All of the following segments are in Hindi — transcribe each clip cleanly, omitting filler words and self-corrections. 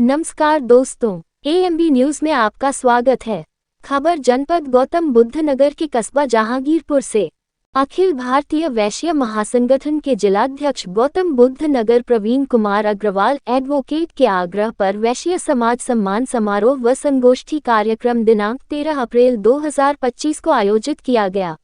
नमस्कार दोस्तों, एएमबी न्यूज में आपका स्वागत है। खबर जनपद गौतम बुद्ध नगर के कस्बा जहांगीरपुर से। अखिल भारतीय वैश्य महासंगठन के जिलाध्यक्ष गौतम बुद्ध नगर प्रवीण कुमार अग्रवाल एडवोकेट के आग्रह पर वैश्य समाज सम्मान समारोह व संगोष्ठी कार्यक्रम दिनांक 13 अप्रैल 2025 को आयोजित किया गया।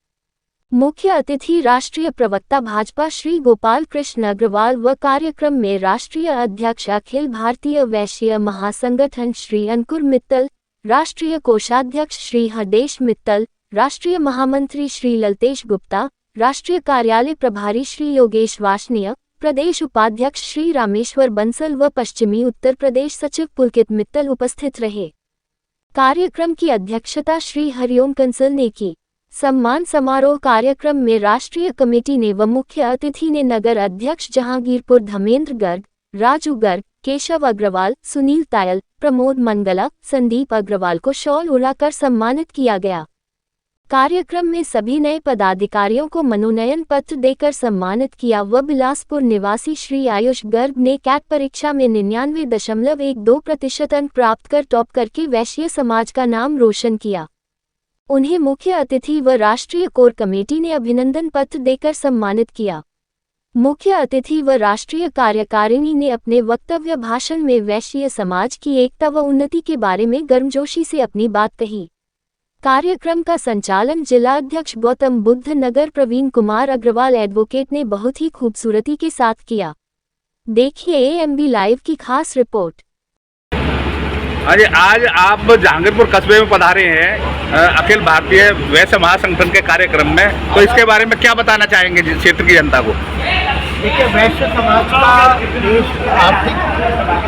मुख्य अतिथि राष्ट्रीय प्रवक्ता भाजपा श्री गोपाल कृष्ण अग्रवाल व कार्यक्रम में राष्ट्रीय अध्यक्ष अखिल भारतीय वैश्य महासंगठन श्री अंकुर मित्तल, राष्ट्रीय कोषाध्यक्ष श्री हरदेश मित्तल, राष्ट्रीय महामंत्री श्री ललतेश गुप्ता, राष्ट्रीय कार्यालय प्रभारी श्री योगेश वार्ष्णेय, प्रदेश उपाध्यक्ष श्री रामेश्वर बंसल व पश्चिमी उत्तर प्रदेश सचिव पुलकित मित्तल उपस्थित रहे। कार्यक्रम की अध्यक्षता श्री हरिओम कंसल ने की। सम्मान समारोह कार्यक्रम में राष्ट्रीय कमेटी ने व मुख्य अतिथि ने नगर अध्यक्ष जहांगीरपुर धर्मेंद्र गर्ग, राजू गर्ग, केशव अग्रवाल, सुनील तायल, प्रमोद मंगला, संदीप अग्रवाल को शॉल उड़ाकर सम्मानित किया गया। कार्यक्रम में सभी नए पदाधिकारियों को मनोनयन पत्र देकर सम्मानित किया व बिलासपुर निवासी श्री आयुष गर्ग ने कैट परीक्षा में 99.12% अंक प्राप्त कर टॉप करके वैश्य समाज का नाम रोशन किया। उन्हें मुख्य अतिथि व राष्ट्रीय कोर कमेटी ने अभिनंदन पत्र देकर सम्मानित किया। मुख्य अतिथि व राष्ट्रीय कार्यकारिणी ने अपने वक्तव्य भाषण में वैश्य समाज की एकता व उन्नति के बारे में गर्मजोशी से अपनी बात कही। कार्यक्रम का संचालन जिलाध्यक्ष गौतम बुद्ध नगर प्रवीण कुमार अग्रवाल एडवोकेट ने बहुत ही खूबसूरती के साथ किया। देखिए एएमबी लाइव की खास रिपोर्ट। अरे आज आप जहांगीरपुर कस्बे में पधारे हैं अखिल भारतीय वैश्य महासंगठन के कार्यक्रम में, तो इसके बारे में क्या बताना चाहेंगे क्षेत्र की जनता को? देखिए, वैश्य समाज का देश आर्थिक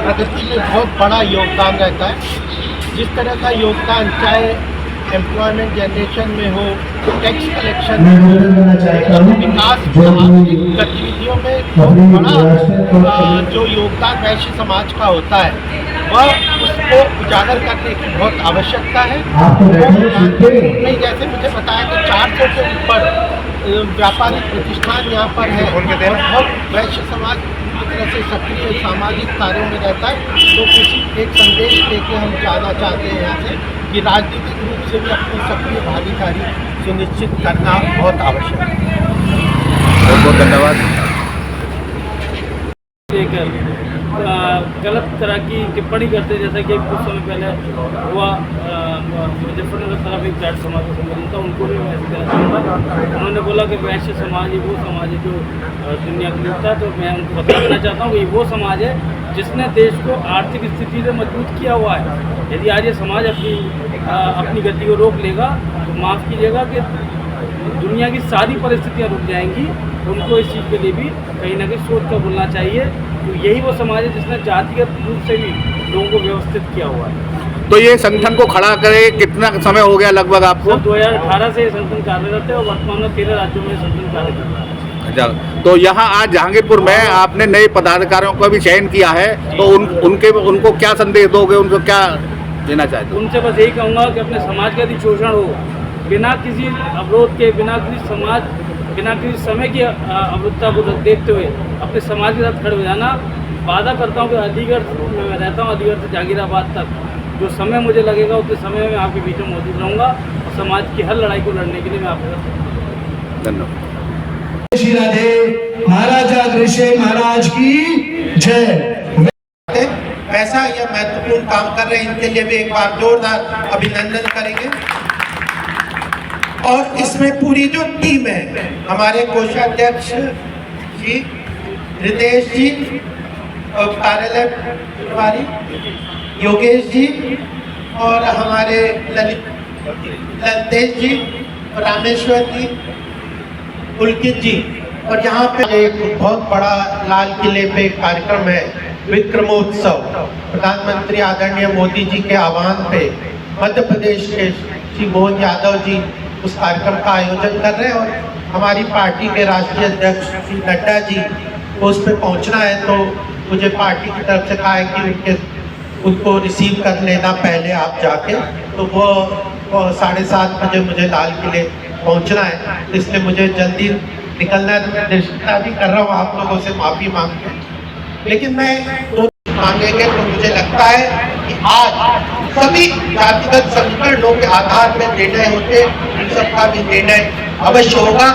प्रगति में बहुत बड़ा योगदान रहता है। जिस तरह का योगदान चाहे एम्प्लॉयमेंट जनरेशन में हो, टैक्स कलेक्शन में हो, विकास आर्थिक गतिविधियों में बहुत बड़ा जो योगदान वैश्य समाज का होता है वह उसको उजागर करने की बहुत आवश्यकता है। नहीं, जैसे मुझे बताया कि 400 से ऊपर व्यापारिक प्रतिष्ठान यहाँ पर है और बहुत वैश्य समाज पूरी तरह से सक्रिय सामाजिक कार्यों में रहता है। तो किसी एक संदेश लेके हम जाना चाहते हैं यहाँ से कि राजनीतिक रूप से भी अपनी सक्रिय भागीदारी सुनिश्चित करना बहुत आवश्यक है। बहुत बहुत धन्यवाद। गलत तरह की टिप्पणी करते, जैसा कि कुछ समय पहले हुआ मुजफ्फरनगर तरफ एक जाट समाज का संगठन था, उनको भी मैं कहना चाहूँगा। उन्होंने बोला कि वैश्य समाज ही वो समाज है जो दुनिया को लिखता है, तो मैं उनको बताना चाहता हूँ कि ये वो समाज है जिसने देश को आर्थिक स्थिति से मजबूत किया हुआ है। यदि आज ये समाज अपनी गति को रोक लेगा तो माफ़ कीजिएगा कि दुनिया की सारी परिस्थितियाँ रुक जाएंगी। उनको इस चीज़ के लिए भी कहीं ना कहीं सोच कर बोलना चाहिए। तो यही वो समाज है जिसने जातिगत रूप से भी लोगों को व्यवस्थित किया हुआ है। तो ये संगठन को खड़ा करे कितना समय हो गया लगभग आपको? 2018 से ये संगठन कार्यरत है और वर्तमान में 13 राज्यों में संगठन कार्य कर रहा है। अच्छा, तो यहाँ आज जहांगीरपुर में आपने नए पदाधिकारियों का भी चयन किया है, तो उनको क्या संदेश दोगे, उनको क्या देना चाहते? उनसे बस यही कहूँगा कि अपने समाज का यदि शोषण हो, बिना किसी अवरोध के, बिना किसी समय की अवरुद्धता को देखते हुए अपने समाज के साथ खड़े हो जाना। वादा करता हूँ कि अलीगढ़ में मैं रहता हूँ, अलीगढ़ से जहांगीराबाद तक जो समय मुझे लगेगा उतने समय में आपके बीच में मौजूद रहूँगा और समाज की हर लड़ाई को लड़ने के लिए मैं आपके साथ। धन्यवाद। श्री राधे महाराजा अग्रसेन महाराज की जय। वैसा यह महत्वपूर्ण काम कर रहे हैं, इनके लिए भी एक बार जोरदार अभिनंदन करेंगे। और इसमें पूरी जो टीम है, हमारे कोषाध्यक्ष जी रितेश जी और कार्यालय प्रभारी योगेश जी और हमारे ललतेश जी, रामेश्वर जी, पुलकित जी। और यहाँ पे एक बहुत बड़ा लाल किले पे कार्यक्रम है, विक्रमोत्सव। प्रधानमंत्री आदरणीय मोदी जी के आह्वान पे मध्य प्रदेश के श्री मोहन यादव जी उस कार्यक्रम का आयोजन कर रहे हैं और हमारी पार्टी के राष्ट्रीय अध्यक्ष श्री नड्डा जी को उस पर पहुंचना है। तो मुझे पार्टी की तरफ से कहा है कि उनको रिसीव कर लेना पहले आप जाके। तो वो 7:30 बजे मुझे लाल किले पहुंचना है, इसलिए मुझे जल्दी निकलना है। तो मैं निश्चितता भी कर रहा हूँ आप लोगों से माफ़ी मांग के, लेकिन मैं मांगेंगे तो मुझे लगता है कि आज सभी जातिगत समीकरणों के आधार पर निर्णय होते, इन सबका भी निर्णय अवश्य होगा।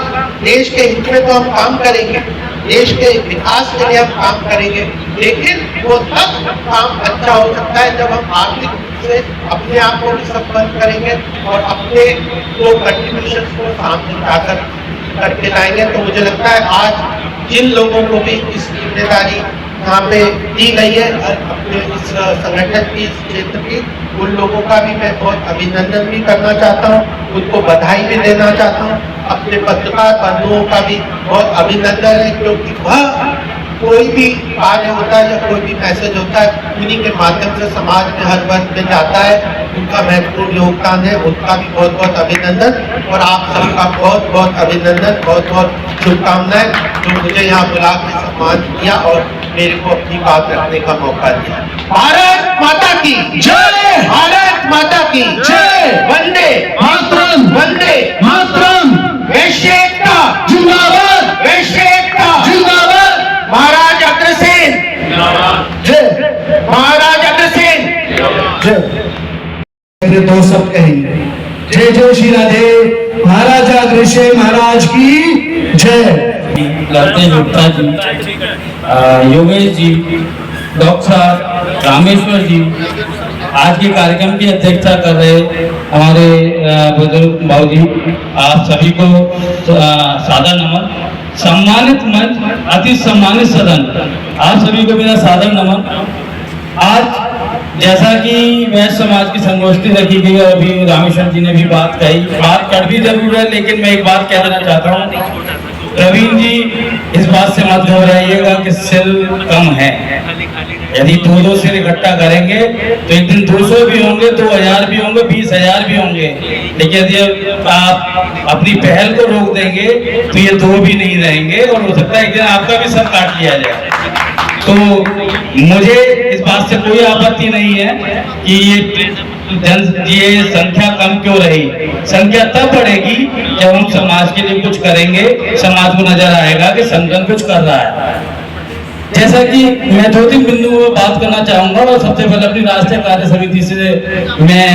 देश के हित में तो हम काम करेंगे, देश के विकास के लिए हम काम करेंगे, लेकिन वो तब काम अच्छा हो सकता है जब हम आर्थिक रूप से अपने आप को भी संपन्न करेंगे और अपने जो कंट्रीब्यूशन को सामने लाकर करके लाएंगे। तो मुझे लगता है आज जिन लोगों को भी इस जिम्मेदारी यहाँ पे दी गई है अपने इस संगठन की, इस क्षेत्र की, उन लोगों का भी मैं बहुत अभिनंदन भी करना चाहता हूँ, उनको बधाई भी देना चाहता हूँ। अपने पत्रकार बंधुओं का भी बहुत अभिनंदन है, क्योंकि वह कोई भी कार्य होता है या कोई भी मैसेज होता है उन्हीं के माध्यम से समाज में हर वर्ग में जाता है, उनका महत्वपूर्ण योगदान है, उनका भी बहुत बहुत अभिनंदन। और आप सभी का बहुत बहुत अभिनंदन, बहुत बहुत शुभकामनाएं जो मुझे यहाँ बुला के सम्मान किया और मेरे को अपनी बात रखने का मौका दिया। भारत माता की जय, भारत माता की जय, वंदे मातरम, वंदे मातरम, वैश्य एकता जिंदाबाद, वैश्य एकता जिंदाबाद, महाराज अग्रसेन जय, महाराज अग्रसेन जय। मेरे दो शब्द कहेंगे, जय जय श्री राधे, महाराजा अग्रसेन महाराज की जय। लड़ते गुप्ता जी, योगेश जी, डॉक्टर रामेश्वर जी आज के कार्यक्रम की अध्यक्षता कर रहे हमारे बुजुर्ग भाऊ जी, आप सभी को सादर नमन। सम्मानित मंच, अति सम्मानित सदन, आप सभी को मेरा सादर नमन। आज जैसा कि वैश्य समाज की संगोष्ठी रखी गई और अभी रामेश्वर जी ने भी बात कही, बात कर भी जरूर है, लेकिन मैं एक बात कह देना चाहता हूँ, प्रवीण जी इस बात से मत घबराइएगा कि सेल कम है। यदि 2-2 सेल इकट्ठा करेंगे तो एक दिन 200 भी होंगे, 2000 भी होंगे, 20,000 भी होंगे, लेकिन यदि आप अपनी पहल को रोक देंगे तो ये 2 भी नहीं रहेंगे और हो सकता है एक दिन आपका भी सर काट लिया जाए। तो मुझे इस बात से कोई आपत्ति नहीं है कि ये संख्या कम क्यों रही। संख्या तब बढ़ेगी जब हम समाज के लिए कुछ करेंगे, समाज को नजर आएगा कि संगठन कुछ कर रहा है। जैसा कि मैं 2-3 बिंदुओं पर बात करना चाहूंगा और सबसे पहले अपनी राष्ट्रीय कार्य समिति से मैं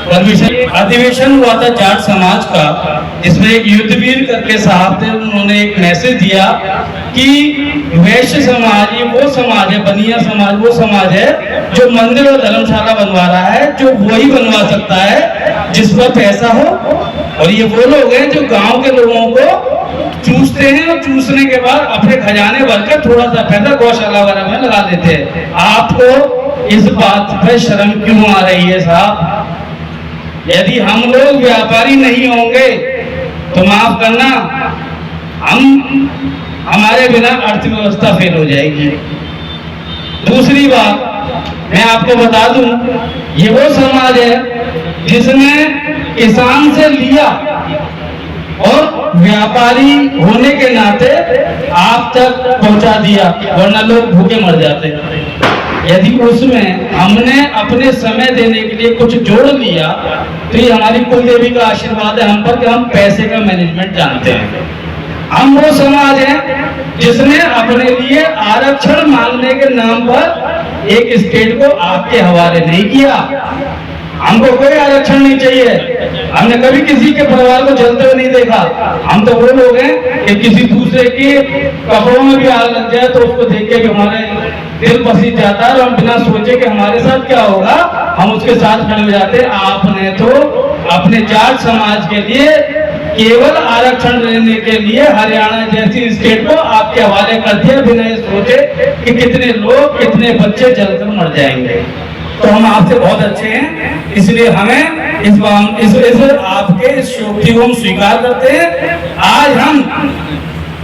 अधिवेशन हुआ था जाट समाज का, जिसमें एक युद्धवीर करके साहब थे, उन्होंने एक मैसेज दिया कि वैश्य समाज ये वो समाज है, बनिया समाज वो समाज है जो मंदिर और धर्मशाला बनवा रहा है, जो वही बनवा सकता है जिस पर पैसा हो, और ये वो लोग हैं जो गांव के लोगों को चूसते हैं और चूसने के बाद अपने खजाने भर के थोड़ा सा पैसा गौशाला वगैरह में लगा देते हैं। आपको इस बात पर शर्म क्यों आ रही है साहब? यदि हम लोग व्यापारी नहीं होंगे तो माफ करना, हमारे बिना अर्थव्यवस्था फेल हो जाएगी। दूसरी बात मैं आपको बता दूं, ये वो समाज है जिसने किसान से लिया और व्यापारी होने के नाते आप तक पहुंचा दिया, वरना लोग भूखे मर जाते। यदि उसमें हमने अपने समय देने के लिए कुछ जोड़ लिया तो ये हमारी कुल देवी का आशीर्वाद है हम पर कि हम पैसे का मैनेजमेंट जानते हैं। हम वो समाज है जिसने अपने लिए आरक्षण मांगने के नाम पर एक स्टेट को आपके हवाले नहीं किया। हमको कोई आरक्षण नहीं चाहिए, हमने कभी किसी के परिवार को जलते हुए नहीं देखा। हम तो वो लोग हैं कि किसी दूसरे के कपड़ों में भी आग लग जाए तो उसको देख के भी हमारे दिल पसीज जाता है और हम बिना सोचे कि हमारे साथ क्या होगा हम उसके साथ खड़े हो जाते। आपने तो अपने जाट समाज के लिए केवल आरक्षण लेने के लिए हरियाणा जैसी स्टेट को आपके हवाले कर दिया बिना ये सोचे कि कितने लोग, कितने बच्चे जलकर मर जाएंगे। तो हम आपसे बहुत अच्छे हैं, इसलिए हमें इस आपके इस शोक्ति को हम स्वीकार करते हैं। आज हम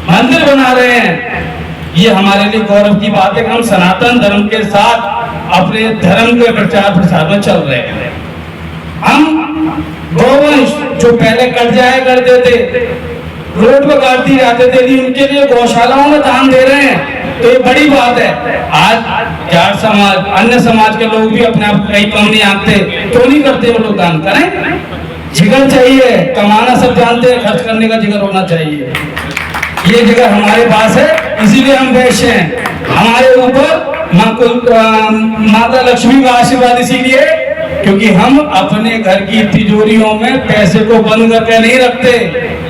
मंदिर बना रहे हैं, ये हमारे लिए गौरव की बात है कि हम सनातन धर्म के साथ अपने धर्म के प्रचार प्रसार में चल रहे हैं। हम गौवंश जो पहले कट जाया करते थे, रोड पर काटती जाते थे, उनके लिए गौशालाओं में दान दे रहे हैं, तो ये बड़ी बात है। आज जाट समाज, अन्य समाज के लोग भी अपने आप कहीं कम नहीं आते, क्यों नहीं करते वो लोग दान? करें, जिगर चाहिए, कमाना सब जानते हैं, खर्च करने का जिगर होना चाहिए। ये जिगर हमारे पास है, इसीलिए हम वैश्य हैं। हमारे ऊपर माता लक्ष्मी का आशीर्वाद इसीलिए क्योंकि हम अपने घर की तिजोरियों में पैसे को बंद करके नहीं रखते,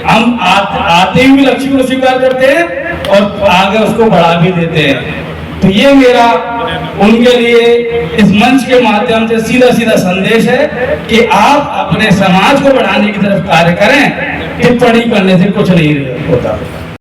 हम आते ही भी लक्ष्मी को स्वीकार करते हैं और आगे उसको बढ़ा भी देते हैं। तो ये मेरा उनके लिए इस मंच के माध्यम से सीधा सीधा संदेश है कि आप अपने समाज को बढ़ाने की तरफ कार्य करें, टिप्पणी करने से कुछ नहीं होता।